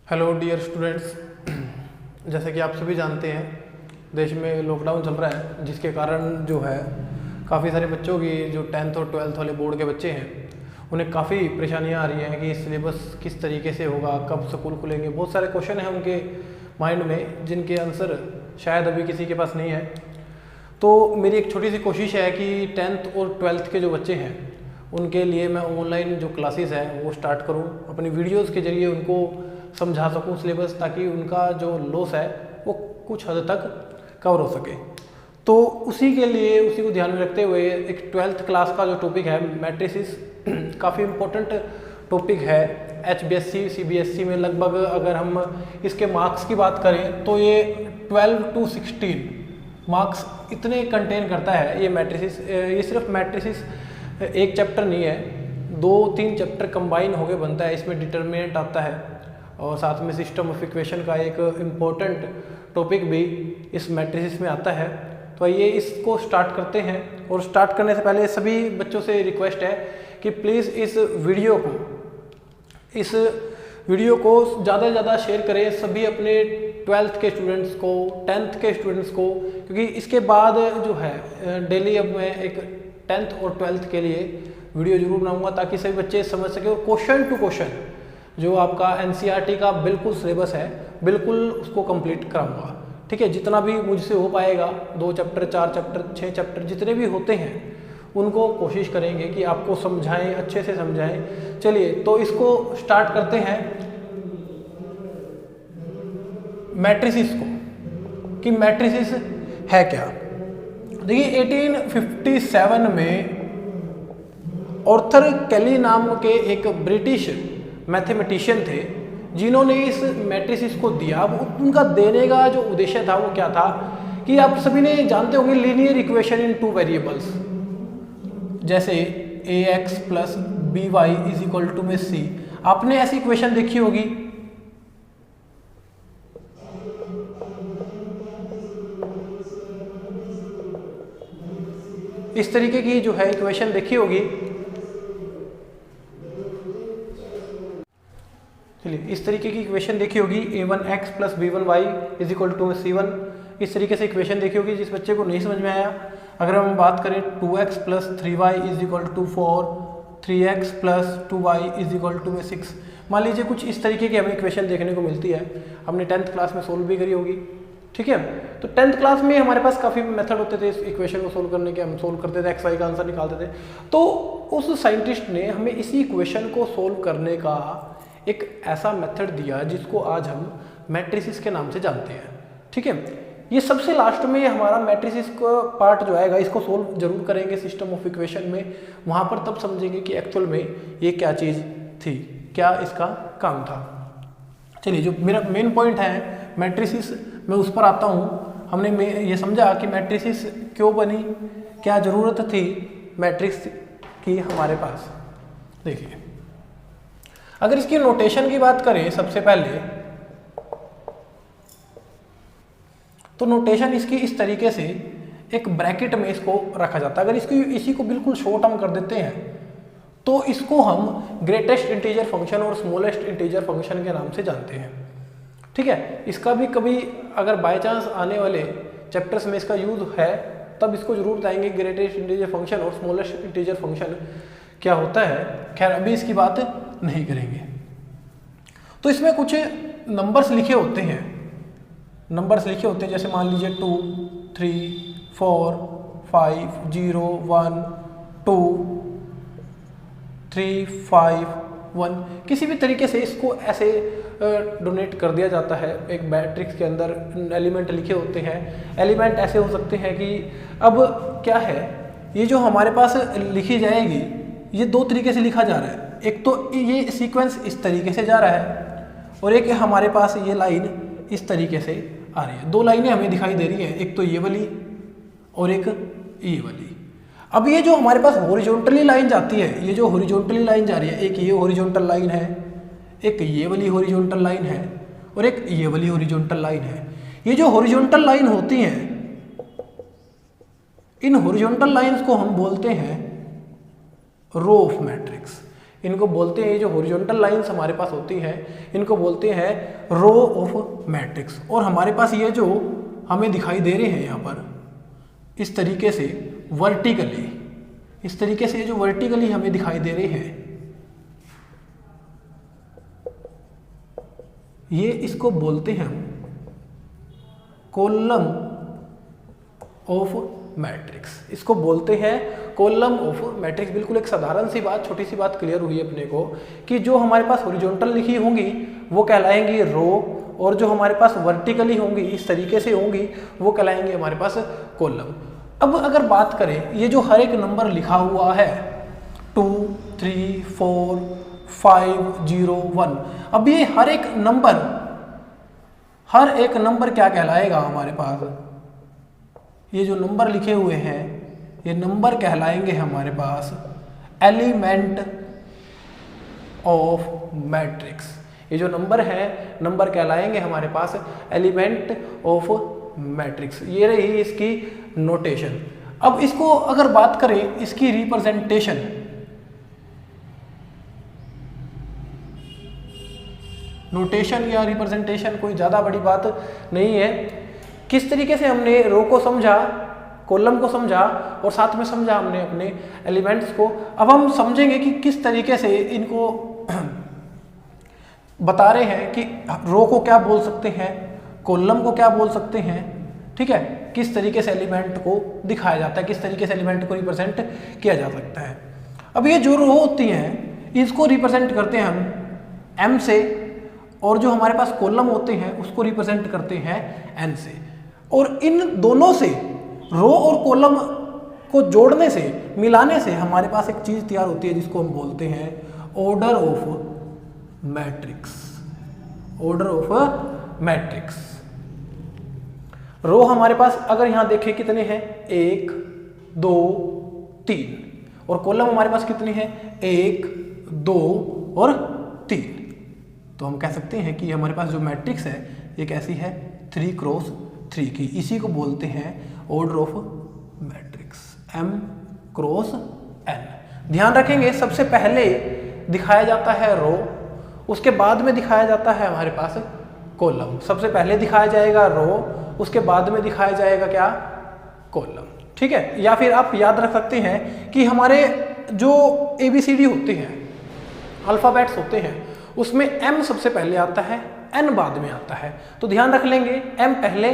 Hello dear students. जैसे कि आप सभी जानते हैं देश में लॉकडाउन चल रहा है, जिसके कारण जो है काफ़ी सारे बच्चों की जो 10th और 12th वाले बोर्ड के बच्चे हैं उन्हें काफ़ी परेशानियां आ रही हैं कि सिलेबस किस तरीके से होगा, कब स्कूल खुलेंगे। बहुत सारे क्वेश्चन हैं उनके माइंड में जिनके आंसर शायद अभी किसी के पास नहीं है। तो मेरी एक छोटी सी कोशिश है कि 10th और 12th के जो बच्चे हैं उनके लिए मैं ऑनलाइन जो क्लासेस है वो स्टार्ट करूं, अपनी वीडियोस के जरिए उनको समझा सकूं सिलेबस, ताकि उनका जो लॉस है वो कुछ हद तक कवर हो सके। तो उसी के लिए उसी को ध्यान में रखते हुए एक 12th क्लास का जो टॉपिक है मैट्रिसेस काफ़ी इम्पोर्टेंट टॉपिक है। HBSC CBSC में लगभग अगर हम इसके मार्क्स की बात करें तो ये 12 to 16 मार्क्स इतने कंटेन करता है ये मैट्रिसेस। ये सिर्फ मैट्रिसेस एक चैप्टर नहीं है, 2-3 चैप्टर कंबाइन होके बनता है। इसमें डिटर्मिनेंट आता है और साथ में सिस्टम ऑफ इक्वेशन का एक इम्पोर्टेंट टॉपिक भी इस मैट्रिसेस में आता है। तो ये इसको स्टार्ट करते हैं, और स्टार्ट करने से पहले सभी बच्चों से रिक्वेस्ट है कि प्लीज़ इस वीडियो को ज़्यादा से ज़्यादा शेयर करें सभी अपने 12th के स्टूडेंट्स को, 10th के स्टूडेंट्स को, क्योंकि इसके बाद जो है डेली अब मैं एक 10th और 12th के लिए वीडियो जरूर बनाऊंगा ताकि सभी बच्चे समझ सके। और क्वेश्चन टू क्वेश्चन जो आपका NCERT का बिल्कुल सिलेबस है बिल्कुल उसको कंप्लीट कराऊंगा, ठीक है। जितना भी मुझसे हो पाएगा, 2 चैप्टर 4 चैप्टर 6 चैप्टर जितने भी होते हैं उनको कोशिश करेंगे कि आपको समझाएं, अच्छे से समझाएं। चलिए तो इसको स्टार्ट करते हैं मैट्रिसेस को, कि मैट्रिसेस है क्या। देखिए 1857 में ऑर्थर कैली नाम के एक ब्रिटिश मैथमेटिशियन थे जिन्होंने इस मैट्रिसेस को दिया। अब उनका देने का जो उद्देश्य था वो क्या था कि आप सभी ने जानते होंगे लीनियर इक्वेशन इन 2 वेरिएबल्स, जैसे ax plus by is equal to में c। आपने ऐसी इक्वेशन देखी होगी, इस तरीके की जो है इक्वेशन देखी होगी। चलिए इस तरीके की इक्वेशन देखी होगी, a1x plus b1y is equal to c1। इस तरीके से इक्वेशन देखी होगी। जिस बच्चे को नहीं समझ में आया, अगर हम बात करें 2x plus 3y is equal to 4, 3x plus 2y is equal to 6। मान लीजिए कुछ इस तरीके की हमें इक्वेशन देखने को मिलती है, हमने 10th क्लास में सोल्व भी करी होगी, ठीक है। तो 10th क्लास में हमारे पास काफ़ी मेथड होते थे इस इक्वेशन को सोल्व करने के। हम सोल्व करते थे, XY का आंसर निकालते थे। तो उस साइंटिस्ट ने हमें इसी इक्वेशन को सोल्व करने का एक ऐसा मेथड दिया जिसको आज हम मैट्रिसेस के नाम से जानते हैं, ठीक है। ये सबसे लास्ट में हमारा मैट्रिसेस का पार्ट जो आएगा इसको सोल्व जरूर करेंगे सिस्टम ऑफ इक्वेशन में। वहाँ पर तब समझेंगे कि एक्चुअल में ये क्या चीज़ थी, क्या इसका काम था। चलिए जो मेरा मेन पॉइंट है मैट्रिसेस, मैं उस पर आता हूँ। हमने ये समझा कि मैट्रिसेस क्यों बनी, क्या ज़रूरत थी मैट्रिक्स की हमारे पास। देखिए अगर इसकी नोटेशन की बात करें सबसे पहले, तो नोटेशन इसकी इस तरीके से एक ब्रैकेट में इसको रखा जाता है। अगर इसी को बिल्कुल शॉर्ट हम कर देते हैं तो इसको हम ग्रेटेस्ट इंटीजर फंक्शन और स्मॉलेस्ट इंटीजर फंक्शन के नाम से जानते हैं, ठीक है। इसका भी कभी अगर बाय चांस आने वाले चैप्टर्स में इसका यूज है तब इसको जरूर बताएंगे ग्रेटेस्ट इंटीजर फंक्शन और स्मॉलेस्ट इंटीजर फंक्शन क्या होता है। खैर अभी इसकी बात नहीं करेंगे। तो इसमें कुछ नंबर्स लिखे होते हैं, जैसे मान लीजिए 2, 3, 4, 5, 0, 1, 2, 3, 5, 1। किसी भी तरीके से इसको ऐसे डोनेट कर दिया जाता है। एक मैट्रिक्स के अंदर एलिमेंट लिखे होते हैं। एलिमेंट ऐसे हो सकते हैं कि अब क्या है, ये जो हमारे पास लिखी जाएगी ये 2 तरीके से लिखा जा रहा है। एक तो ये सीक्वेंस इस तरीके से जा रहा है और एक हमारे पास ये लाइन इस तरीके से आ रही है। 2 लाइनें हमें दिखाई दे रही हैं, एक तो ये वाली और एक ये वाली। अब ये जो हमारे पास हॉरिजॉन्टली लाइन जाती है, ये जो हॉरिजॉन्टली लाइन जा रही है, एक ये हॉरिजॉन्टल लाइन है, एक ये वाली हॉरिजॉन्टल लाइन है और एक ये वाली हॉरिजॉन्टल लाइन है। ये जो हॉरिजॉन्टल लाइन होती हैं, इन हॉरिजॉन्टल लाइंस को हम बोलते हैं रो ऑफ मैट्रिक्स। इनको बोलते हैं, ये जो हॉरिजॉन्टल लाइंस हमारे पास होती हैं इनको बोलते हैं रो ऑफ मैट्रिक्स। और हमारे पास ये जो हमें दिखाई दे रहे हैं यहाँ पर इस तरीके से वर्टिकली, इस तरीके से जो वर्टिकली हमें दिखाई दे रहे हैं, ये इसको बोलते हैं हम कॉलम ऑफ मैट्रिक्स। इसको बोलते हैं कॉलम ऑफ मैट्रिक्स। बिल्कुल एक साधारण सी बात, छोटी सी बात क्लियर हुई अपने को कि जो हमारे पास हॉरिजॉन्टल लिखी होंगी वो कहलाएंगी रो, और जो हमारे पास वर्टिकली होंगी इस तरीके से होंगी वो कहलाएंगे हमारे पास कॉलम। अब अगर बात करें ये जो हर एक नंबर लिखा हुआ है 2, 3, 4, 5, 0, 1, अब ये हर एक नंबर क्या कहलाएगा हमारे पास, ये जो नंबर लिखे हुए हैं ये नंबर कहलाएंगे हमारे पास एलिमेंट ऑफ मैट्रिक्स। ये जो नंबर है नंबर कहलाएंगे हमारे पास एलिमेंट ऑफ मैट्रिक्स। ये रही इसकी नोटेशन। अब इसको अगर बात करें इसकी रिप्रेजेंटेशन, नोटेशन या रिप्रेजेंटेशन कोई ज़्यादा बड़ी बात नहीं है। किस तरीके से हमने रो को समझा, कॉलम को समझा और साथ में समझा हमने अपने एलिमेंट्स को। अब हम समझेंगे कि किस तरीके से इनको बता रहे हैं कि रो को क्या बोल सकते हैं, कॉलम को क्या बोल सकते हैं, ठीक है, किस तरीके से एलिमेंट को दिखाया जाता है, किस तरीके से एलिमेंट को रिप्रेजेंट किया जा सकता है। अब ये जो रो होती हैं इसको रिप्रेजेंट करते हैं हम एम से, और जो हमारे पास कॉलम होते हैं उसको रिप्रेजेंट करते हैं एन से। और इन दोनों से रो और कॉलम को जोड़ने से, मिलाने से हमारे पास एक चीज तैयार होती है जिसको हम बोलते हैं order of matrix. Order of matrix. Row हमारे पास अगर यहां देखें कितने हैं, 1, 2, 3, और कॉलम हमारे पास कितने हैं, 1, 2 और 3। तो हम कह सकते हैं कि हमारे पास जो मैट्रिक्स है ये कैसी है, 3 क्रॉस 3 की। इसी को बोलते हैं order of matrix, m cross n। ध्यान रखेंगे सबसे पहले दिखाया जाता है रो, उसके बाद में दिखाया जाता है हमारे पास कॉलम। सबसे पहले दिखाया जाएगा रो, उसके बाद में दिखाया जाएगा क्या, कॉलम, ठीक है। या फिर आप याद रख सकते हैं कि हमारे जो ABCD होते हैं, अल्फ़ाबेट्स होते हैं, उसमें m सबसे पहले आता है, n बाद में आता है। तो ध्यान रख लेंगे m पहले,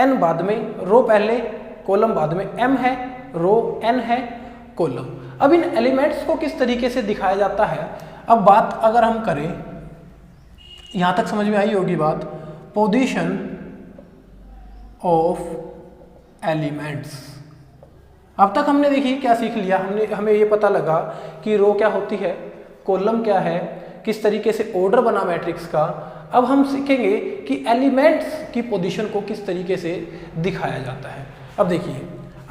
n बाद में, रो पहले, कॉलम बाद में। m है रो, n है कॉलम। अब इन एलिमेंट्स को किस तरीके से दिखाया जाता है, अब बात अगर हम करें, यहां तक समझ में आई होगी बात, पोजीशन ऑफ एलिमेंट्स। अब तक हमने देखिए क्या सीख लिया, हमें ये पता लगा कि रो क्या होती है, कॉलम क्या है, किस तरीके से ऑर्डर बना मैट्रिक्स का। अब हम सीखेंगे कि एलिमेंट्स की पोजीशन को किस तरीके से दिखाया जाता है। अब देखिए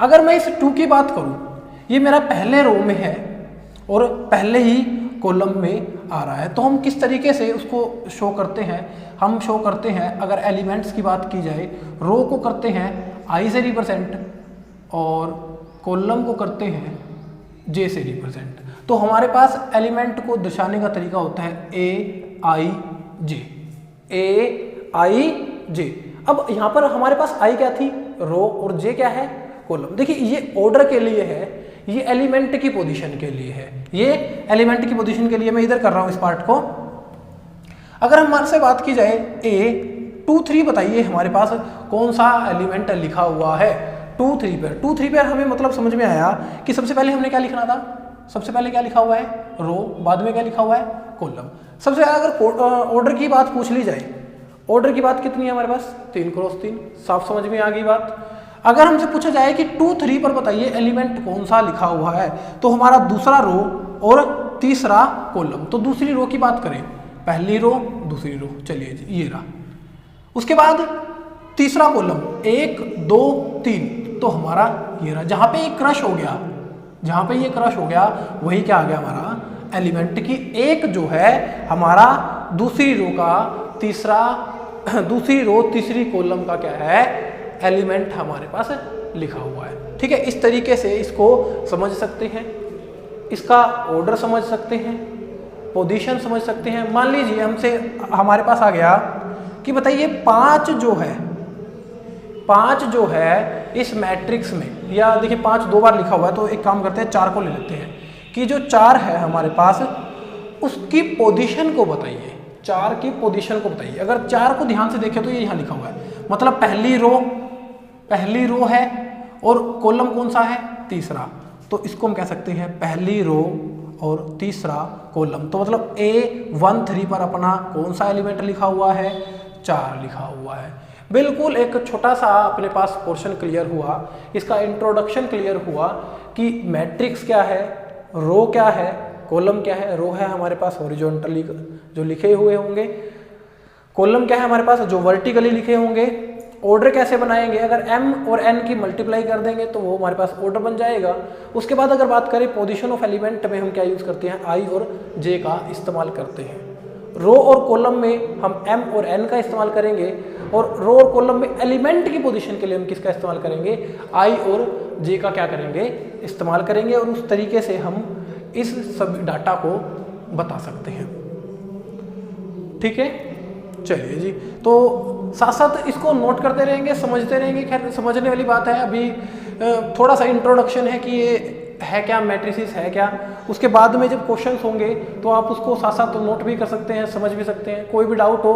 अगर मैं इस 2 की बात करूं, ये मेरा पहले रो में है और पहले ही कॉलम में आ रहा है, तो हम किस तरीके से उसको शो करते हैं, हम शो करते हैं, अगर एलिमेंट्स की बात की जाए, रो को करते हैं I से रिप्रेजेंट और कॉलम को करते हैं J से रिप्रेजेंट। तो हमारे पास एलिमेंट को दर्शाने का तरीका होता है AIJ, AIJ। अब यहाँ पर हमारे पास I क्या थी, रो, और J क्या है, कॉलम। देखिए ये ऑर्डर के लिए है, ये एलिमेंट की पोजीशन के लिए है, ये एलिमेंट की पोजीशन के लिए मैं इधर कर रहा हूं इस पार्ट को। अगर हमारे से बात की जाए A 2, 3 बताइए हमारे पास कौन सा एलिमेंट लिखा हुआ है 2, 3 पर। 2, 3 पर हमें मतलब समझ में आया कि सबसे पहले हमने क्या लिखना था, सबसे पहले क्या लिखा हुआ है, रो, बाद में क्या लिखा हुआ है, कॉलम। सबसे पहले अगर ऑर्डर की बात पूछ ली जाए, ऑर्डर की बात कितनी है हमारे पास, 3 क्रॉस 3। साफ समझ में आ गई बात। अगर हमसे पूछा जाए कि 2, 3 पर बताइए एलिमेंट कौन सा लिखा हुआ है, तो हमारा दूसरा रो और तीसरा कॉलम। तो दूसरी रो की बात करें, पहली रो, दूसरी रो, चलिए जी ये रहा। उसके बाद तीसरा कॉलम 1, 2, 3, तो हमारा ये रहा। जहां पे ये क्रश हो गया, जहां पे ये क्रश हो गया वही क्या आ गया हमारा एलिमेंट की एक जो है हमारा दूसरी रो का तीसरा, दूसरी रो तीसरी कॉलम का क्या है एलिमेंट हमारे पास लिखा हुआ है। ठीक है, इस तरीके से इसको समझ सकते हैं, इसका ऑर्डर समझ सकते हैं पोजीशन समझ सकते हैं। मान लीजिए हमसे हमारे पास आ गया कि बताइए 5 जो है इस मैट्रिक्स में, या देखिए 5 2 बार लिखा हुआ है, तो एक काम करते हैं 4 को ले लेते हैं कि जो 4 है हमारे पास उसकी पोजीशन को बताइए, 4 की पोजीशन को बताइए। अगर 4 को ध्यान से देखें तो ये यहाँ लिखा हुआ है, मतलब पहली रो है और कॉलम कौन सा है, तीसरा, तो इसको हम कह सकते हैं पहली रो और तीसरा कॉलम। तो मतलब A13 पर अपना कौन सा एलिमेंट लिखा हुआ है, 4 लिखा हुआ है। बिल्कुल एक छोटा सा अपने पास पोर्शन क्लियर हुआ, इसका इंट्रोडक्शन क्लियर हुआ कि मैट्रिक्स क्या है, रो क्या है, कॉलम क्या है। रो है हमारे पास हॉरिजॉन्टली जो लिखे हुए होंगे, कॉलम क्या है हमारे पास जो वर्टिकली लिखे होंगे। ऑर्डर कैसे बनाएंगे, अगर m और n की मल्टीप्लाई कर देंगे तो वो हमारे पास ऑर्डर बन जाएगा। उसके बाद अगर बात करें पोजीशन ऑफ एलिमेंट में हम क्या यूज़ करते हैं, i और j का इस्तेमाल करते हैं। रो और कॉलम में हम m और n का इस्तेमाल करेंगे, और रो और कॉलम में एलिमेंट की पोजीशन के लिए हम किसका इस्तेमाल करेंगे, i और j का क्या करेंगे, इस्तेमाल करेंगे। और उस तरीके से हम इस सब डाटा को बता सकते हैं। ठीक है, चलिए जी, तो साथ साथ इसको नोट करते रहेंगे, समझते रहेंगे। खैर समझने वाली बात है, अभी थोड़ा सा इंट्रोडक्शन है कि ये है क्या, मैट्रिसेस है क्या। उसके बाद में जब क्वेश्चंस होंगे तो आप उसको साथ साथ नोट भी कर सकते हैं, समझ भी सकते हैं। कोई भी डाउट हो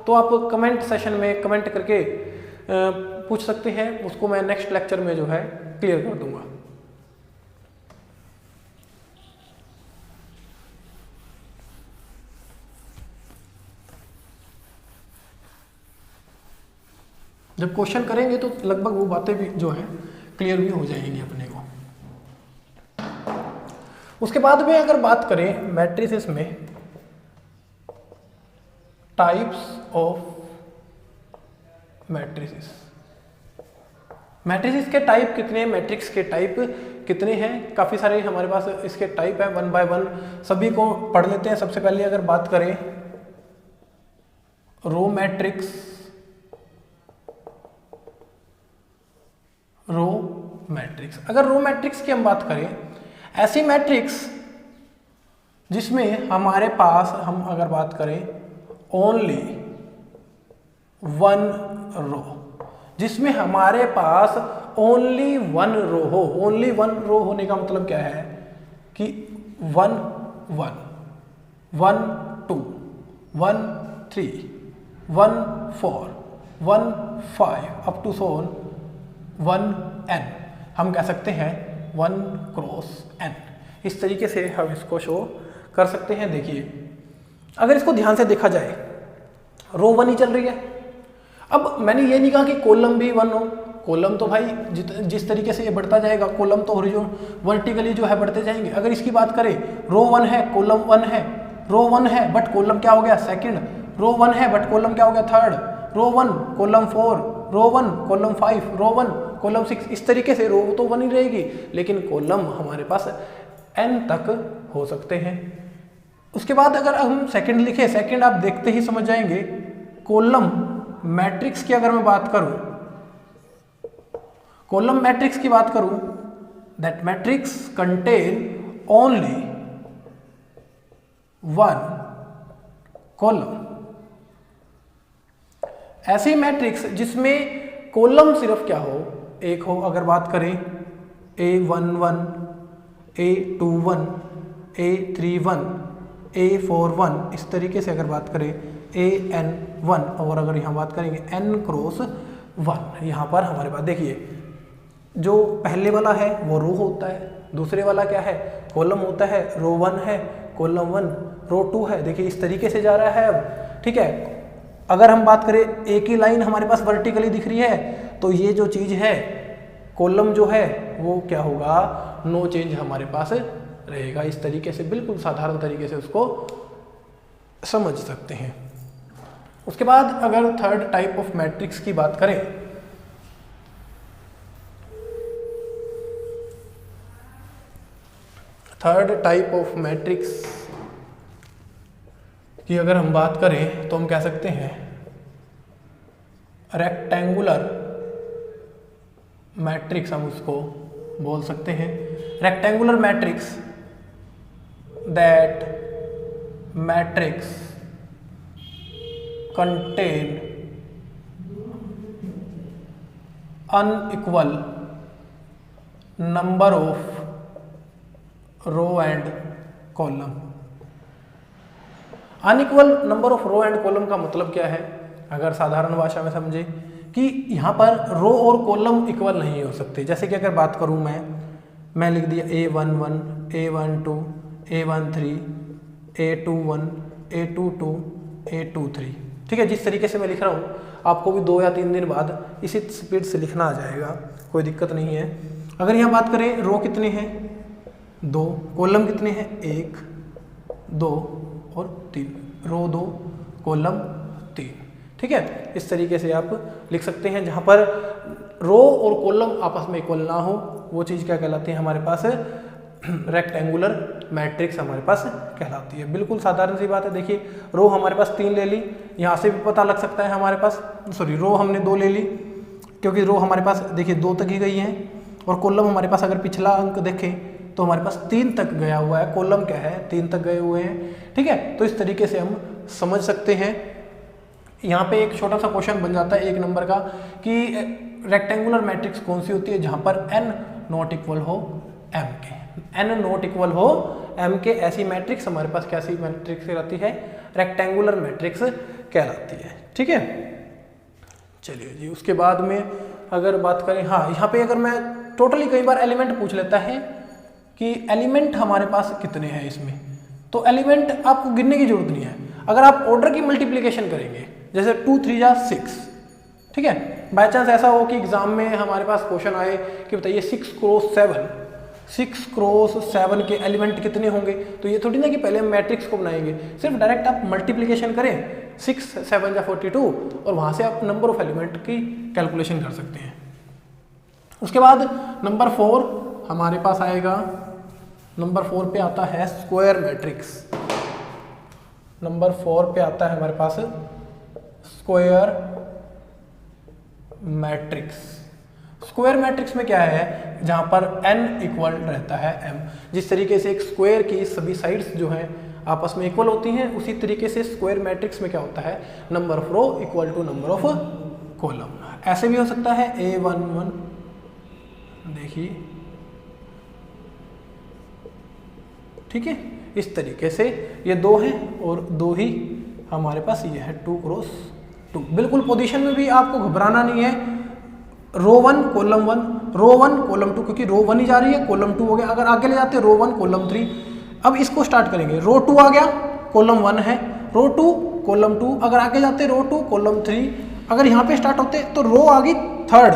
तो आप कमेंट सेशन में कमेंट करके पूछ सकते हैं, उसको मैं नेक्स्ट लेक्चर में जो है क्लियर कर दूंगा। जब क्वेश्चन करेंगे तो लगभग वो बातें भी जो है क्लियर भी हो जाएंगी अपने को। उसके बाद में अगर बात करें मैट्रिसेस में टाइप्स ऑफ मैट्रिसेस, मैट्रिसेस के टाइप कितने, मैट्रिक्स के टाइप कितने हैं, काफ़ी सारे हमारे पास इसके टाइप है। 1 बाय 1 सभी को पढ़ लेते हैं। सबसे पहले अगर बात करें रो मैट्रिक्स, अगर रो मैट्रिक्स की हम बात करें, ऐसी मैट्रिक्स जिसमें हमारे पास हम अगर बात करें ओनली 1 रो, जिसमें हमारे पास ओनली 1 रो हो। ओनली 1 रो होने का मतलब क्या है कि 1 1 1 2 1 3 1 4 1 5 up to so on 1 n, हम कह सकते हैं 1 क्रॉस n। इस तरीके से हम इसको शो कर सकते हैं। देखिए अगर इसको ध्यान से देखा जाए, रो 1 ही चल रही है। अब मैंने ये नहीं कहा कि कॉलम भी 1 हो, कॉलम तो भाई जिस तरीके से ये बढ़ता जाएगा, कॉलम तो वर्टिकली जो है बढ़ते जाएंगे। अगर इसकी बात करें, रो 1 है, कॉलम 1 है, रो 1 है बट कॉलम क्या हो गया, सेकंड, रो 1 है बट कॉलम क्या हो गया, थर्ड, रो 1 कॉलम 4, रो 1 कॉलम 5, रो 1 कॉलम 6। इस तरीके से रो तो 1 ही रहेगी, लेकिन कॉलम हमारे पास n तक हो सकते हैं। उसके बाद अगर हम सेकंड लिखे, सेकंड आप देखते ही समझ जाएंगे। कॉलम मैट्रिक्स की अगर मैं बात करूं, कॉलम मैट्रिक्स की बात करूं, that matrix contain only 1 column. ऐसी मैट्रिक्स जिसमें कॉलम सिर्फ क्या हो, एक हो। अगर बात करें A11, A21, A31, A41, इस तरीके से अगर बात करें AN1, और अगर यहाँ बात करेंगे n क्रॉस 1, यहाँ पर हमारे पास देखिए जो पहले वाला है वो रो होता है, दूसरे वाला क्या है, कॉलम होता है। रो 1 है, कॉलम 1, रो 2 है। देखिए इस तरीके से जा रहा है अब, ठीक है। अगर हम बात करें एक ही लाइन हमारे पास वर्टिकली दिख रही है, तो ये जो चीज़ है कॉलम जो है वो क्या होगा, नो चेंज हमारे पास रहेगा। इस तरीके से बिल्कुल साधारण तरीके से उसको समझ सकते हैं। उसके बाद अगर थर्ड टाइप ऑफ मैट्रिक्स की बात करें, थर्ड टाइप ऑफ मैट्रिक्स की अगर हम बात करें तो हम कह सकते हैं रेक्टेंगुलर मैट्रिक्स, हम उसको बोल सकते हैं। Rectangular matrix that matrix contain unequal number of row and column. Unequal number of row and column का मतलब क्या है, अगर साधारण भाषा में समझे कि यहाँ पर रो और कॉलम इक्वल नहीं हो सकते। जैसे कि अगर बात करूँ मैं लिख दिया A11, A12, A13, A21, A22, A23, ठीक है। जिस तरीके से मैं लिख रहा हूँ आपको भी 2 या 3 दिन बाद इसी स्पीड से लिखना आ जाएगा, कोई दिक्कत नहीं है। अगर यहाँ बात करें रो कितने हैं 2, कॉलम कितने हैं 1, 2 और 3, रो 2 कॉलम 3, ठीक है। इस तरीके से आप लिख सकते हैं। जहाँ पर रो और कॉलम आपस में इक्वल ना हो वो चीज़ क्या कहलाती है हमारे पास, रेक्टेंगुलर मैट्रिक्स हमारे पास कहलाती है। बिल्कुल साधारण सी बात है। देखिए रो हमारे पास 3 ले ली, यहाँ से भी पता लग सकता है हमारे पास, सॉरी रो हमने 2 ले ली क्योंकि रो हमारे पास देखिए 2 तक ही गई हैं, और कॉलम हमारे पास अगर पिछला अंक देखें तो हमारे पास 3 तक गया हुआ है, कॉलम क्या है 3 तक गए हुए हैं, ठीक है। तो इस तरीके से हम समझ सकते हैं। यहाँ पे एक छोटा सा क्वेश्चन बन जाता है 1 नंबर का कि रेक्टेंगुलर मैट्रिक्स कौन सी होती है जहाँ पर n नॉट इक्वल हो m के, n नॉट इक्वल हो m के, ऐसी मैट्रिक्स हमारे पास कैसी मैट्रिक्स कहलाती है, रेक्टेंगुलर मैट्रिक्स कहलाती है, ठीक है। चलिए जी, उसके बाद में अगर बात करें, हाँ यहाँ पे अगर मैं टोटली कई बार एलिमेंट पूछ लेता है कि एलिमेंट हमारे पास कितने हैं इसमें, तो एलिमेंट आपको गिनने की जरूरत नहीं है। अगर आप ऑर्डर की मल्टीप्लिकेशन करेंगे जैसे 2 3 जा 6, ठीक है। बाय चांस ऐसा हो कि एग्जाम में हमारे पास क्वेश्चन आए कि बताइए 6 क्रॉस 7 के एलिमेंट कितने होंगे, तो ये थोड़ी ना कि पहले हम मैट्रिक्स को बनाएंगे, सिर्फ डायरेक्ट आप मल्टीप्लिकेशन करें 6 7 जा 42 और वहां से आप नंबर ऑफ एलिमेंट की कैलकुलेशन कर सकते हैं। उसके बाद नंबर 4 हमारे पास आएगा, नंबर 4 पे आता है स्क्वायर मैट्रिक्स। नंबर 4 पे आता है हमारे पास स्क्वायर मैट्रिक्स। स्क्वायर मैट्रिक्स में क्या है, जहां पर n इक्वल रहता है m। जिस तरीके से एक स्क्वायर की सभी साइड्स जो हैं आपस में इक्वल होती हैं, उसी तरीके से स्क्वायर मैट्रिक्स में क्या होता है, number of row equal to number of column. ऐसे भी हो सकता है A11, देखिए ठीक है, इस तरीके से ये 2 हैं और 2 ही हमारे पास ये है 2 क्रॉस 2। बिल्कुल पोजीशन में भी आपको घबराना नहीं है, रो 1 कॉलम 1, रो 1 कॉलम 2, क्योंकि रो 1 ही जा रही है, कॉलम 2 हो गया। अगर आगे ले जाते हैं रो 1 कॉलम 3, अब इसको स्टार्ट करेंगे, रो 2 आ गया, कॉलम 1 है, रो 2 कॉलम 2, अगर आगे जाते रो 2 कॉलम 3, अगर यहाँ पे स्टार्ट होते तो रो आ गई 3rd,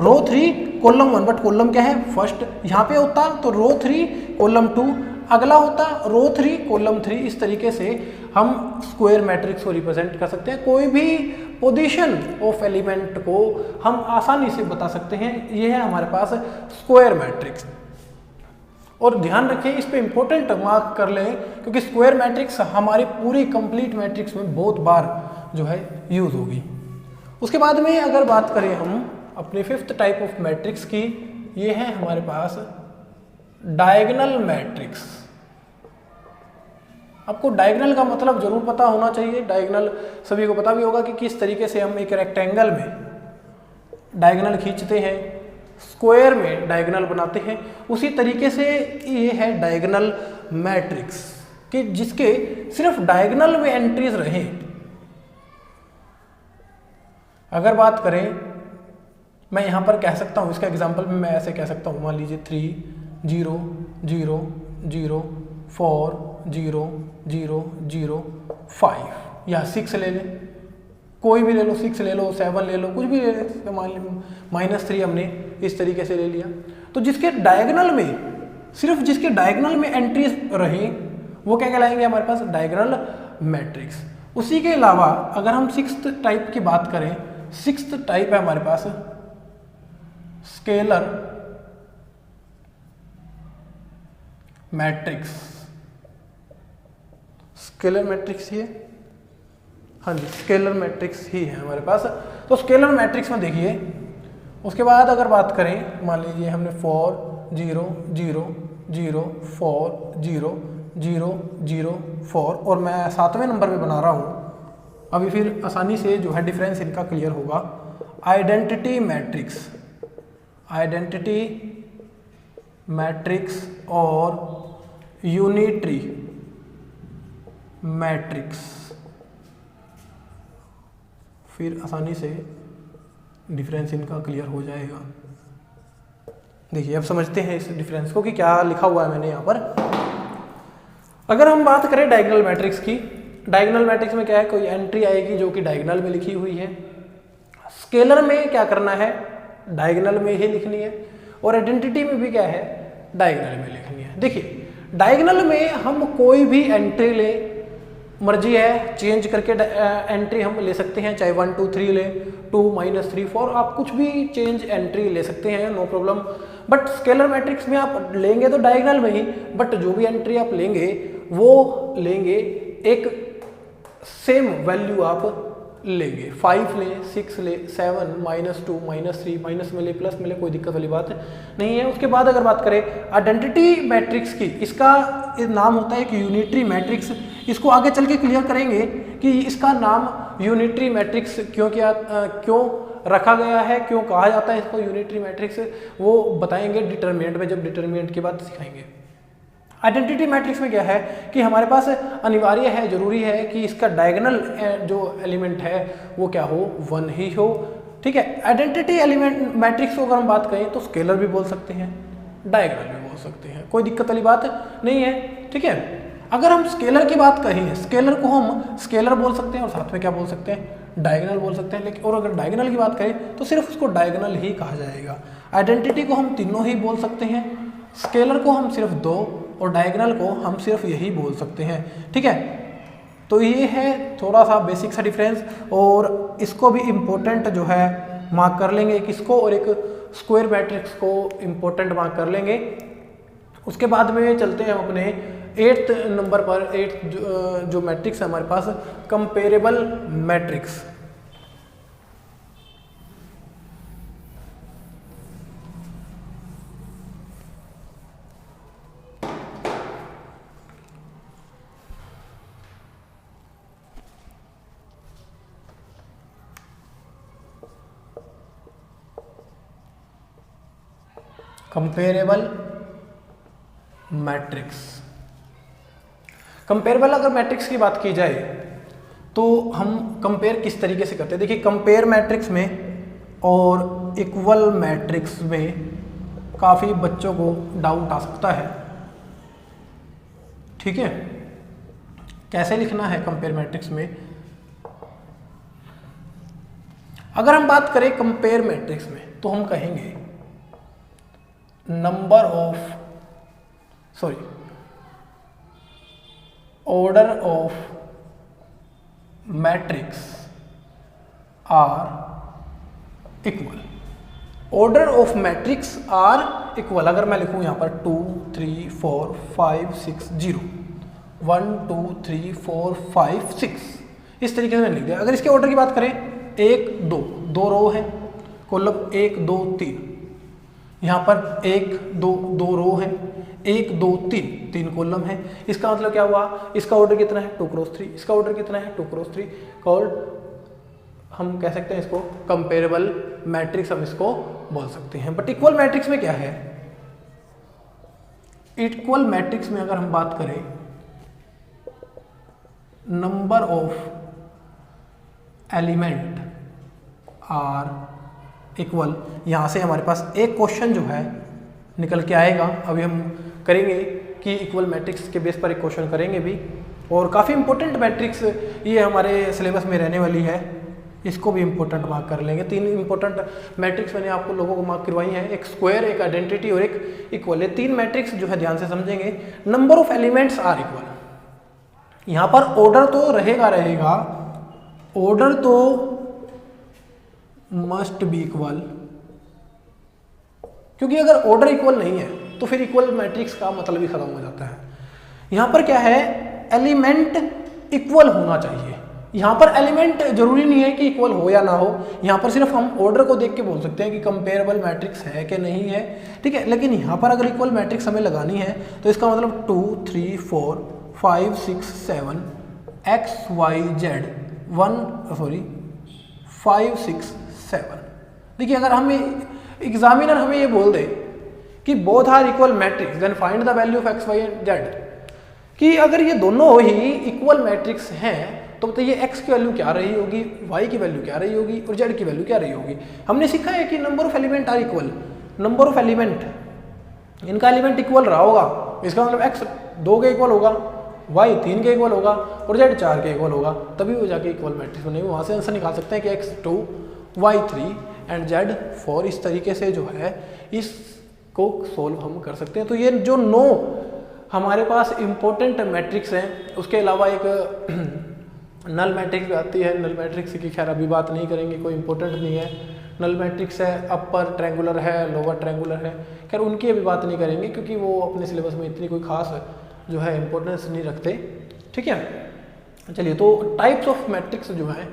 row 3 column 1, but column क्या है फर्स्ट, यहाँ पे होता तो रो 3 कॉलम 2, अगला होता रो 3 कॉलम 3। इस तरीके से हम स्क्वायर मैट्रिक्स को रिप्रेजेंट कर सकते हैं। कोई भी पोजीशन ऑफ एलिमेंट को हम आसानी से बता सकते हैं। ये है हमारे पास स्क्वायर मैट्रिक्स। और ध्यान रखें, इस पे इंपॉर्टेंट मार्क कर लें, क्योंकि स्क्वायर मैट्रिक्स हमारी पूरी कंप्लीट मैट्रिक्स में बहुत बार जो है यूज होगी। उसके बाद में अगर बात करें हम अपनी 5th टाइप ऑफ मैट्रिक्स की, ये है हमारे पास डायगोनल मैट्रिक्स। आपको डायगोनल का मतलब जरूर पता होना चाहिए। डायगोनल सभी को पता भी होगा कि किस तरीके से हम एक रेक्टेंगल में डायगोनल खींचते हैं, स्क्वायर में डायगोनल बनाते हैं। उसी तरीके से ये है डायगोनल मैट्रिक्स कि जिसके सिर्फ डायगोनल में एंट्रीज रहें। अगर बात करें, मैं यहां पर कह सकता हूं, इसका एग्जांपल में मैं ऐसे कह सकता हूं, मान लीजिए 3 0 0 0 4 0 0 0 5 या 6 ले लें, कोई भी ले लो, 6 ले लो, 7 ले लो, कुछ भी ले लें, मान लीजिए -3 हमने इस तरीके से ले लिया। तो जिसके डायगोनल में, सिर्फ जिसके डायगोनल में एंट्रीज रहें वो क्या कहलाएंगे हमारे पास, डायगोनल मैट्रिक्स। उसी के अलावा अगर हम 6th टाइप की बात करें, 6th टाइप है हमारे पास स्केलर मैट्रिक्स। स्केलर मैट्रिक्स ही है, हाँ जी, स्केलर मैट्रिक्स ही है हमारे पास। तो स्केलर मैट्रिक्स में देखिए, उसके बाद अगर बात करें, मान लीजिए हमने 4 0 0 0 4 0 0 0 4 और मैं 7वें नंबर पे बना रहा हूँ। अभी फिर आसानी से जो है डिफरेंस इनका क्लियर होगा। आइडेंटिटी मैट्रिक्स और यूनिटरी मैट्रिक्स, फिर आसानी से डिफरेंस इनका क्लियर हो जाएगा। देखिए अब समझते हैं इस डिफरेंस को कि क्या लिखा हुआ है मैंने यहाँ पर। अगर हम बात करें डायगोनल मैट्रिक्स की, डायगोनल मैट्रिक्स में क्या है, कोई एंट्री आएगी जो कि डायगोनल में लिखी हुई है। स्केलर में क्या करना है, डायगोनल में ही लिखनी है, और आइडेंटिटी में भी क्या है, डायगोनल में लिखनी है। देखिए डायगोनल में हम कोई भी एंट्री ले, मर्जी है चेंज करके एंट्री हम ले सकते हैं, चाहे 1 2 3 ले, 2 -3 4, आप कुछ भी चेंज एंट्री ले सकते हैं, no problem. But scalar matrix में आप लेंगे तो डायगोनल में ही, बट जो भी एंट्री आप लेंगे वो लेंगे एक सेम वैल्यू आप लेंगे, 5 ले, 6 ले, 7 -2 -3 माइनस में ले, प्लस में ले, कोई दिक्कत वाली बात नहीं है। उसके बाद अगर बात करें आइडेंटिटी मैट्रिक्स की, इसका नाम होता है एक यूनिटरी मैट्रिक्स। इसको आगे चल के क्लियर करेंगे कि इसका नाम यूनिटरी मैट्रिक्स क्यों रखा गया है, क्यों कहा जाता है इसको यूनिटरी मैट्रिक्स, वो बताएंगे डिटरमिनेंट में, जब डिटरमिनेंट की बात सिखाएंगे। आइडेंटिटी मैट्रिक्स में क्या है कि हमारे पास अनिवार्य है, जरूरी है कि इसका डायगोनल जो एलिमेंट है वो क्या हो, 1 ही हो। ठीक है, आइडेंटिटी एलिमेंट मैट्रिक्स को अगर हम बात करें तो स्केलर भी बोल सकते हैं, डायगोनल भी बोल सकते हैं, कोई दिक्कत वाली बात नहीं है। ठीक है, अगर हम स्केलर की बात करें, स्केलर को हम स्केलर बोल सकते हैं और साथ में क्या बोल सकते हैं, डायगोनल बोल सकते हैं। लेकिन और अगर डायगोनल की बात करें तो सिर्फ उसको डायगोनल ही कहा जाएगा। आइडेंटिटी को हम तीनों ही बोल सकते हैं, स्केलर को हम सिर्फ 2 और डायगोनल को हम सिर्फ यही बोल सकते हैं। ठीक है, तो ये है थोड़ा सा बेसिक सा डिफरेंस, और इसको भी इम्पोर्टेंट जो है मार्क कर लेंगे, एक इसको और एक स्क्वायर मैट्रिक्स को इम्पोर्टेंट मार्क कर लेंगे। उसके बाद में चलते हैं हम अपने 8th नंबर पर। 8th जो मैट्रिक्स है हमारे पास, comparable matrix. Comparable matrix, comparable अगर मैट्रिक्स की बात की जाए तो हम कंपेयर किस तरीके से करते हैं। देखिए कंपेयर मैट्रिक्स में और इक्वल मैट्रिक्स में काफ़ी बच्चों को डाउट आ सकता है। ठीक है, कैसे लिखना है कंपेयर मैट्रिक्स में। अगर हम बात करें कंपेयर मैट्रिक्स में तो हम कहेंगे order of matrix are equal। order of matrix are equal अगर मैं लिखूं यहाँ पर 2 3 4 5 6 0, 1 2 3 4 5 6, इस तरीके से मैंने लिख दिया। अगर इसके ऑर्डर की बात करें 1 2, 2 रो है, कॉलम 1 2 3, यहाँ पर 1 2, 2 रो है, 1 2 3, 3 कॉलम है। इसका मतलब क्या हुआ, इसका ऑर्डर कितना है 2 क्रॉस 3, इसका ऑर्डर कितना है 2 क्रॉस 3। कॉल्ड हम कह सकते हैं इसको कंपेरेबल मैट्रिक्स, हम इसको बोल सकते हैं। बट इक्वल मैट्रिक्स में क्या है, इक्वल मैट्रिक्स में अगर हम बात करें number of element are equal, यहाँ से हमारे पास एक क्वेश्चन जो है निकल के आएगा। अभी हम करेंगे कि इक्वल मैट्रिक्स के बेस पर एक क्वेश्चन करेंगे भी, और काफ़ी इंपॉर्टेंट मैट्रिक्स ये हमारे सिलेबस में रहने वाली है, इसको भी इंपॉर्टेंट मार्क कर लेंगे। 3 इंपॉर्टेंट मैट्रिक्स मैंने आपको लोगों को मार्क करवाई हैं, एक स्क्वायर, एक आइडेंटिटी और एक इक्वल। ये 3 मैट्रिक्स जो है ध्यान से समझेंगे। Number of elements are equal, यहाँ पर ऑर्डर तो रहेगा, ऑर्डर तो मस्ट बी इक्वल, क्योंकि अगर ऑर्डर इक्वल नहीं है तो फिर इक्वल मैट्रिक्स का मतलब ही खत्म हो जाता है। यहां पर क्या है, एलिमेंट इक्वल होना चाहिए। यहाँ पर एलिमेंट जरूरी नहीं है कि इक्वल हो या ना हो, यहाँ पर सिर्फ हम ऑर्डर को देख के बोल सकते हैं कि कंपेरेबल मैट्रिक्स है कि नहीं है, ठीक है। लेकिन यहाँ पर अगर इक्वल मैट्रिक्स हमें लगानी है तो इसका मतलब 2 3 4 5 6 7 x y z 5 6 7। देखिए अगर हमें एग्जामिनर हमें ये बोल दे कि both are equal matrix then find the value of x y and z, कि अगर ये दोनों ही इक्वल मैट्रिक्स हैं तो बताइए x की वैल्यू क्या रही होगी, y की वैल्यू क्या रही होगी और z की वैल्यू क्या रही होगी। हमने सीखा है कि number of element are equal, number of element, इनका एलिमेंट इक्वल रहा होगा, इसका मतलब x 2 के इक्वल होगा, y 3 के इक्वल होगा और z 4 के इक्वल होगा, तभी वो जाके इक्वल मैट्रिक्स बनेगी। वहाँ से आंसर निकाल सकते हैं कि x 2 y 3 एंड z 4। इस तरीके से जो है इसको सोल्व हम कर सकते हैं। तो ये जो 9 हमारे पास इम्पोर्टेंट मैट्रिक्स हैं, उसके अलावा एक नल मैट्रिक्स भी आती है। नल मैट्रिक्स की खैर अभी बात नहीं करेंगे, कोई इंपॉर्टेंट नहीं है। नल मैट्रिक्स है, अपर ट्रायंगुलर है, लोअर ट्रायंगुलर है, खैर उनकी अभी बात नहीं करेंगे क्योंकि वो अपने सिलेबस में इतनी कोई खास जो है इंपॉर्टेंस नहीं रखते, ठीक है। चलिए, तो टाइप्स ऑफ मैट्रिक्स जो हैं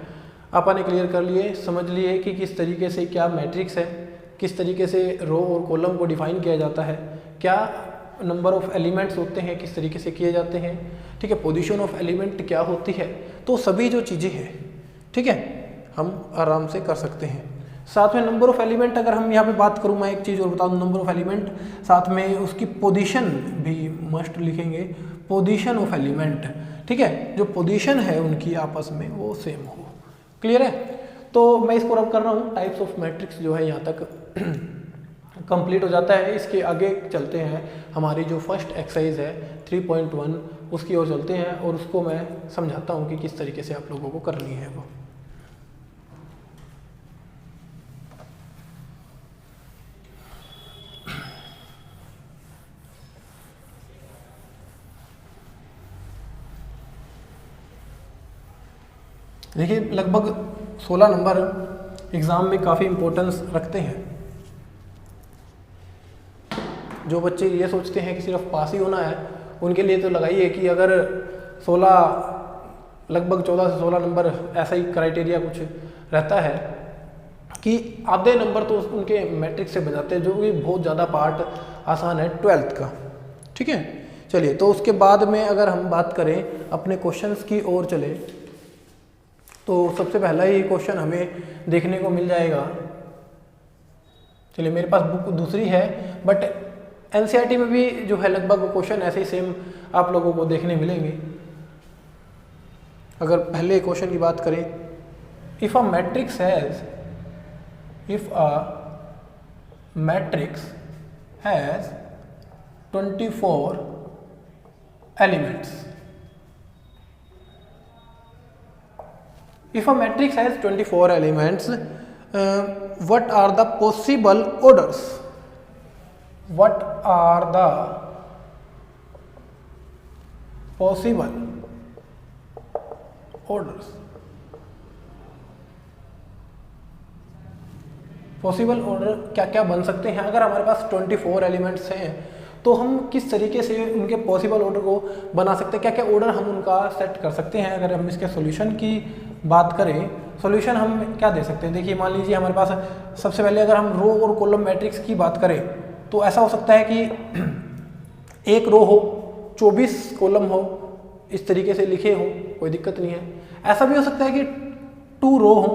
अपन ने क्लियर कर लिए, समझ लिए कि किस तरीके से क्या मैट्रिक्स है, किस तरीके से रो और कॉलम को डिफाइन किया जाता है, क्या नंबर ऑफ एलिमेंट्स होते हैं, किस तरीके से किए जाते हैं, ठीक है। पोजीशन ऑफ एलिमेंट क्या होती है, तो सभी जो चीज़ें हैं, ठीक है, हम आराम से कर सकते हैं। साथ में नंबर ऑफ एलिमेंट, अगर हम यहाँ पे बात करूँ, मैं एक चीज़ और बता दूँ, नंबर ऑफ एलिमेंट साथ में उसकी पोजीशन भी मस्ट लिखेंगे, पोजीशन ऑफ एलिमेंट, ठीक है, जो पोजीशन है उनकी आपस में वो सेम हो। क्लियर है? तो मैं इसको रब कर रहा हूँ, टाइप्स ऑफ मैट्रिक्स जो है यहाँ तक कंप्लीट हो जाता है। इसके आगे चलते हैं, हमारी जो फर्स्ट एक्सरसाइज है 3.1 उसकी ओर चलते हैं और उसको मैं समझाता हूँ कि किस तरीके से आप लोगों को करनी है वो। देखिए, लगभग 16 नंबर एग्ज़ाम में काफ़ी इम्पोर्टेंस रखते हैं। जो बच्चे ये सोचते हैं कि सिर्फ पास ही होना है, उनके लिए तो लगाइए कि अगर 16 लगभग 14 से 16 नंबर ऐसा ही क्राइटेरिया कुछ रहता है कि आधे नंबर तो उनके मैट्रिक्स से बजाते हैं, जो कि बहुत ज़्यादा पार्ट आसान है 12th का, ठीक है। चलिए, तो उसके बाद में अगर हम बात करें अपने क्वेश्चंस की ओर चले, तो सबसे पहला ही क्वेश्चन हमें देखने को मिल जाएगा। चलिए, मेरे पास बुक दूसरी है बट एनसीईआरटी में भी जो है लगभग क्वेश्चन ऐसे ही सेम आप लोगों को देखने मिलेंगे। अगर पहले क्वेश्चन की बात करें, if a matrix has 24 elements, if a matrix has 24 elements, what are the possible orders? What are the possible orders? Possible order क्या क्या बन सकते हैं? अगर हमारे पास 24 एलिमेंट्स हैं तो हम किस तरीके से उनके पॉसिबल ऑर्डर को बना सकते हैं, क्या क्या ऑर्डर हम उनका सेट कर सकते हैं। अगर हम इसके सॉल्यूशन की बात करें, सॉल्यूशन हम क्या दे सकते हैं? देखिए, मान लीजिए हमारे पास सबसे पहले अगर हम रो और कॉलम मैट्रिक्स की बात करें तो ऐसा हो सकता है कि एक रो हो, 24 कॉलम हो, इस तरीके से लिखे हो, कोई दिक्कत नहीं है। ऐसा भी हो सकता है कि 2 रो हो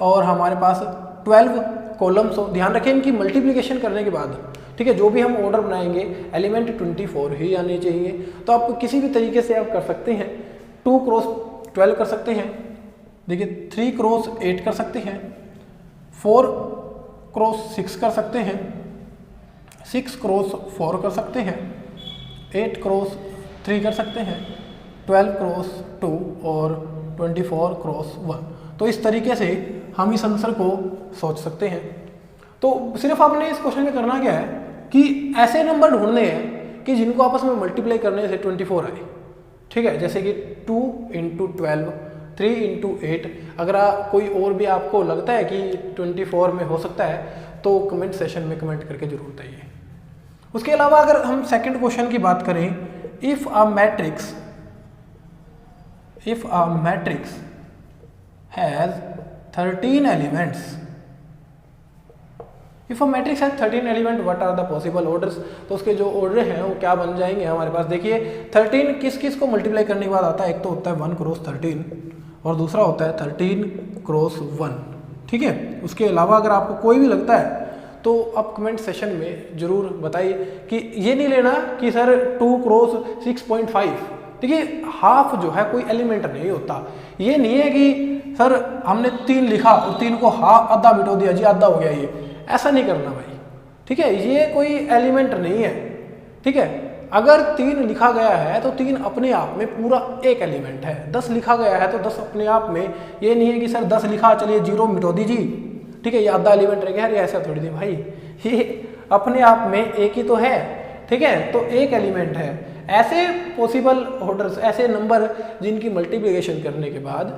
और हमारे पास 12 कॉलम्स हो। ध्यान रखें इनकी मल्टीप्लिकेशन करने के बाद, ठीक है, जो भी हम ऑर्डर बनाएंगे एलिमेंट 24 ही आने चाहिए। तो आप किसी भी तरीके से आप कर सकते हैं, 2 क्रॉस 12 कर सकते हैं, देखिए 3 क्रॉस 8 कर सकते हैं, 4 क्रॉस 6 कर सकते हैं, 6 क्रॉस 4 कर सकते हैं, 8 क्रॉस 3 कर सकते हैं, 12 क्रॉस 2 और 24 क्रॉस 1। तो इस तरीके से हम इस आंसर को सोच सकते हैं। तो सिर्फ आपने इस क्वेश्चन में करना क्या है कि ऐसे नंबर ढूंढने हैं कि जिनको आपस में मल्टीप्लाई करने से 24 आए, ठीक है। जैसे कि 2 × 12, 3 × 8। अगर कोई और भी आपको लगता है कि 24 में हो सकता है तो कमेंट सेशन में कमेंट करके जरूर बताइए। उसके अलावा अगर हम सेकंड क्वेश्चन की बात करें, if a matrix has 13 elements. If a matrix has 13 element what are the possible orders, तो उसके जो ऑर्डर हैं वो क्या बन जाएंगे हमारे पास। देखिए 13 किस किस को मल्टीप्लाई करने के बाद आता है, एक तो होता है 1 क्रॉस 13 और दूसरा होता है 13 क्रॉस 1, ठीक है। उसके अलावा अगर आपको कोई भी लगता है तो आप कमेंट सेशन में जरूर बताइए कि ये नहीं लेना कि सर 2 क्रॉस 6.5, देखिए हाफ जो है कोई एलिमेंट नहीं होता। ये नहीं है कि सर हमने 3 लिखा और 3 को आधा मिटो दिया जी, आधा हो गया, ये ऐसा नहीं करना भाई, ठीक है। ये कोई एलिमेंट नहीं है, ठीक है। अगर 3 लिखा गया है तो 3 अपने आप में पूरा एक एलिमेंट है। 10 लिखा गया है तो 10 अपने आप में, ये नहीं है कि सर 10 लिखा चलिए 0 मिटो दीजिए, ठीक है, ये आधा एलिमेंट रह गया, अरे ऐसा थोड़ी थी भाई, ये अपने आप में एक ही तो है, ठीक है, तो एक एलिमेंट है। ऐसे पॉसिबल ऑर्डर्स, ऐसे नंबर जिनकी मल्टीप्लिकेशन करने के बाद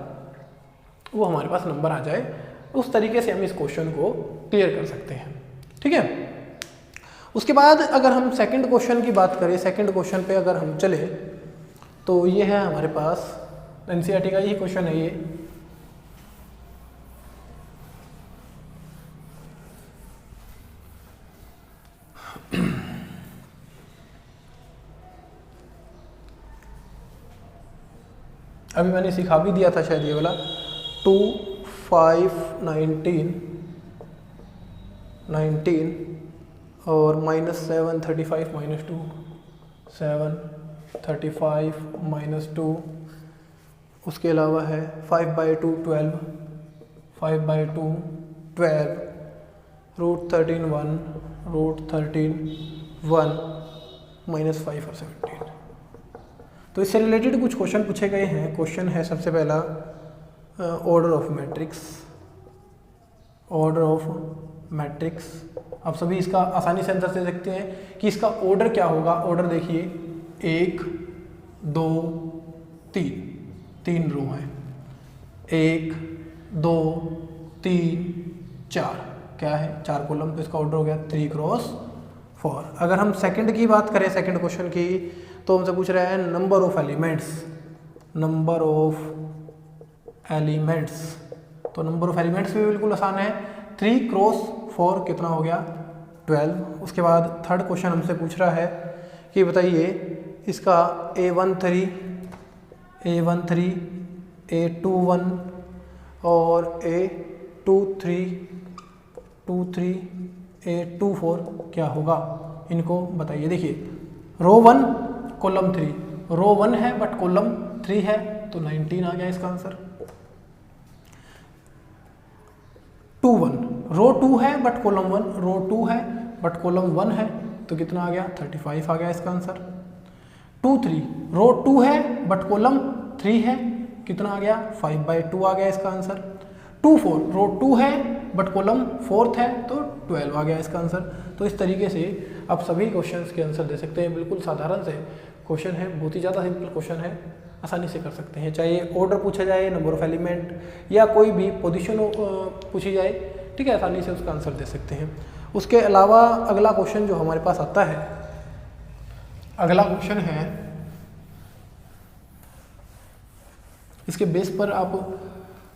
वो हमारे पास नंबर आ जाए, उस तरीके से हम इस क्वेश्चन को क्लियर कर सकते हैं, ठीक है। उसके बाद अगर हम सेकंड क्वेश्चन की बात करें, सेकंड क्वेश्चन पे अगर हम चले तो ये है हमारे पास एनसीईआरटी का यही क्वेश्चन है ये। अभी मैंने सिखा भी दिया था शायद ये वाला 2 5 19 और -7 35 -2 7 35 -2, उसके अलावा है 5/2 12 5/2 12 √13 1 √13 1 -5 और 17। तो इससे रिलेटेड कुछ क्वेश्चन पूछे गए हैं। क्वेश्चन है सबसे पहला order of matrix, order of matrix. आप सभी इसका आसानी से आंसर दे सकते हैं कि इसका ऑर्डर क्या होगा। ऑर्डर देखिए 1 2 3 रो है, 1 2 3 4, क्या है 4 कॉलम, तो इसका ऑर्डर हो गया 3 क्रॉस 4। अगर हम सेकंड की बात करें, सेकंड क्वेश्चन की, तो हमसे पूछ रहा है number of elements, number of elements. तो नंबर ऑफ एलिमेंट्स भी बिल्कुल आसान है, 3 क्रॉस 4 कितना हो गया 12। उसके बाद थर्ड क्वेश्चन हमसे पूछ रहा है कि बताइए इसका A13 A21 और A23 A24 क्या होगा, इनको बताइए। देखिए रो 1 कॉलम 3, रो 1 है बट कॉलम 3 है, तो 19 आ गया इसका आंसर। 2 1 रो 2 है बट कॉलम 1, रो 2 है बट कॉलम 1 है, तो कितना आ गया 35 आ गया इसका आंसर। 2 3 रो 2 है बट कॉलम 3 है, कितना आ गया 5/2 आ गया इसका आंसर। 2 4 रो 2 है बट कॉलम 4 है, तो 12 आ गया इसका आंसर। तो इस तरीके से आप सभी क्वेश्चंस के आंसर दे सकते हैं। बिल्कुल साधारण से क्वेश्चन है, बहुत ही ज़्यादा सिंपल क्वेश्चन है, आसानी से कर सकते हैं। चाहे ऑर्डर पूछा जाए, नंबर ऑफ एलिमेंट या कोई भी पोजीशन पूछी जाए, ठीक है, आसानी से उसका आंसर दे सकते हैं। उसके अलावा अगला क्वेश्चन जो हमारे पास आता है, अगला क्वेश्चन है, इसके बेस पर आप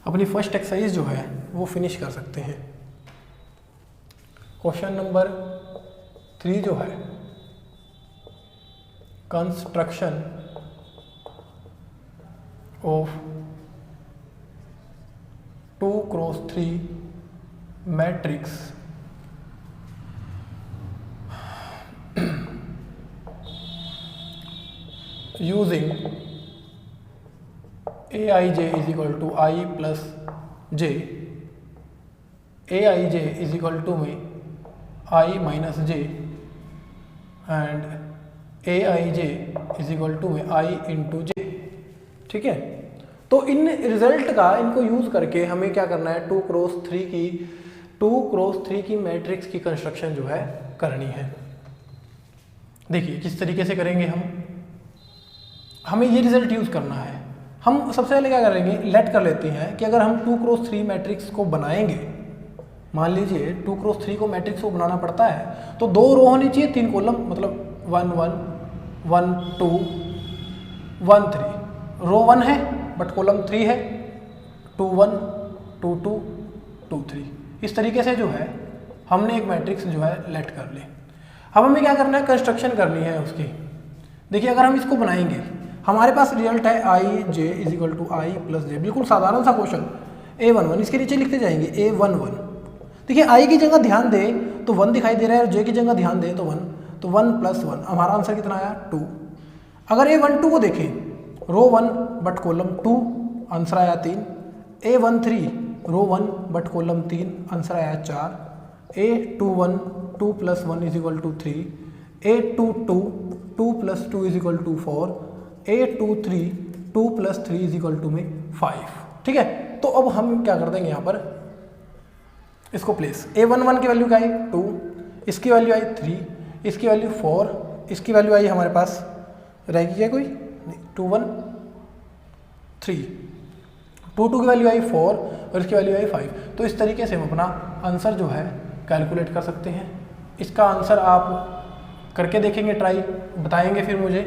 अपनी फर्स्ट एक्सरसाइज जो है वो फिनिश कर सकते हैं। क्वेश्चन नंबर 3 जो है, construction of 2 cross 3 matrix using aij is equal to I plus j, aij is equal to में I minus j and aij is equal to में I into j, ठीक है। तो इन रिजल्ट का, इनको यूज करके हमें क्या करना है, 2 क्रॉस 3 की मैट्रिक्स की कंस्ट्रक्शन जो है करनी है। देखिए किस तरीके से करेंगे हमें ये रिजल्ट यूज करना है। हम सबसे पहले क्या करेंगे, लेट कर लेते हैं कि अगर हम 2 क्रॉस 3 मैट्रिक्स को बनाएंगे, मान लीजिए 2 क्रॉस 3 को मैट्रिक्स को बनाना पड़ता है तो 2 रो होनी चाहिए, 3 कॉलम, मतलब 1 1 1 2 1 3। रो 1 है बट कॉलम 3 है, 2 1 2 2 2 3। इस तरीके से जो है हमने एक मैट्रिक्स जो है लेट कर ली। अब हमें क्या करना है, कंस्ट्रक्शन करनी है उसकी। देखिए अगर हम इसको बनाएंगे, हमारे पास रिजल्ट है I J is equal to I plus J, बिल्कुल साधारण सा क्वेश्चन A11, इसके नीचे लिखते जाएंगे A11। देखिए आई की जगह ध्यान दे तो 1 दिखाई दे रहा है और जे की जगह ध्यान दे तो 1, तो 1 + 1 हमारा आंसर कितना आया 2। अगर A12 को देखें रो 1 बट कॉलम 2 आंसर आया 3, A13 row 1 but column 3 answer आया 4, A21 2 + 1 is equal to 3, A22 2 + 2 is equal to 4, A23 2 + 3 is equal to में 5। ठीक है, तो अब हम क्या कर देंगे यहाँ पर इसको प्लेस। A11 की वैल्यू क्या आई 2, इसकी वैल्यू आई 3, इसकी वैल्यू 4, इसकी वैल्यू आई हमारे पास रहेगी क्या कोई नहीं 2 1 3, 2 2 की वैल्यू आई 4 और इसकी वैल्यू आई 5। तो इस तरीके से हम अपना आंसर जो है कैलकुलेट कर सकते हैं। इसका आंसर आप करके देखेंगे ट्राई, बताएंगे फिर मुझे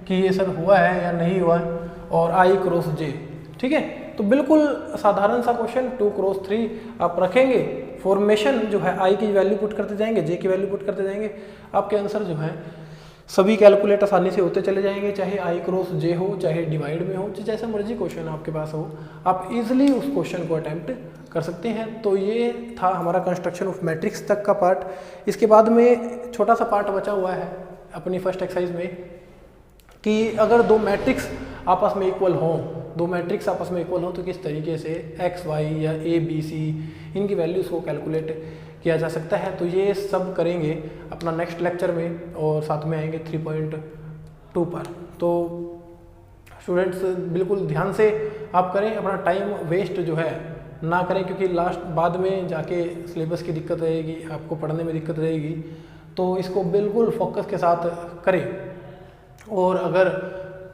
कि ये सर हुआ है या नहीं हुआ है। और I क्रॉस J, ठीक है, तो बिल्कुल साधारण सा क्वेश्चन 2 क्रॉस 3 आप रखेंगे, फॉर्मेशन जो है I की वैल्यू पुट करते जाएंगे, J की वैल्यू पुट करते जाएंगे, आपके आंसर जो है सभी कैलकुलेट आसानी से होते चले जाएंगे, चाहे I क्रॉस J हो, चाहे डिवाइड में हो, जैसा मर्जी क्वेश्चन आपके पास हो, आप इजीली उस क्वेश्चन को अटेम्प्ट कर सकते हैं। तो ये था हमारा कंस्ट्रक्शन ऑफ मैट्रिक्स तक का पार्ट। इसके बाद में छोटा सा पार्ट बचा हुआ है अपनी फर्स्ट एक्सरसाइज में कि अगर दो मैट्रिक्स आपस में इक्वल हों, दो मैट्रिक्स आपस में इक्वल हों तो किस तरीके से एक्स वाई या ए बी सी इनकी वैल्यूज़ को कैलकुलेट किया जा सकता है। तो ये सब करेंगे अपना नेक्स्ट लेक्चर में और साथ में आएंगे 3.2 पर। तो स्टूडेंट्स बिल्कुल ध्यान से आप करें, अपना टाइम वेस्ट जो है ना करें, क्योंकि लास्ट बाद में जाके सिलेबस की दिक्कत रहेगी, आपको पढ़ने में दिक्कत रहेगी। तो इसको बिल्कुल फोकस के साथ करें और अगर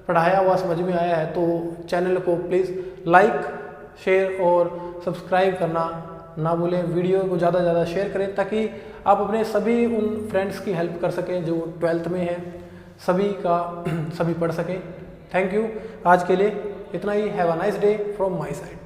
पढ़ाया हुआ समझ में आया है तो चैनल को प्लीज़ लाइक शेयर और सब्सक्राइब करना ना भूलें। वीडियो को ज़्यादा से ज़्यादा शेयर करें ताकि आप अपने सभी उन फ्रेंड्स की हेल्प कर सकें जो 12th में हैं, सभी का सभी पढ़ सकें। थैंक यू, आज के लिए इतना ही। Have a nice day from my side.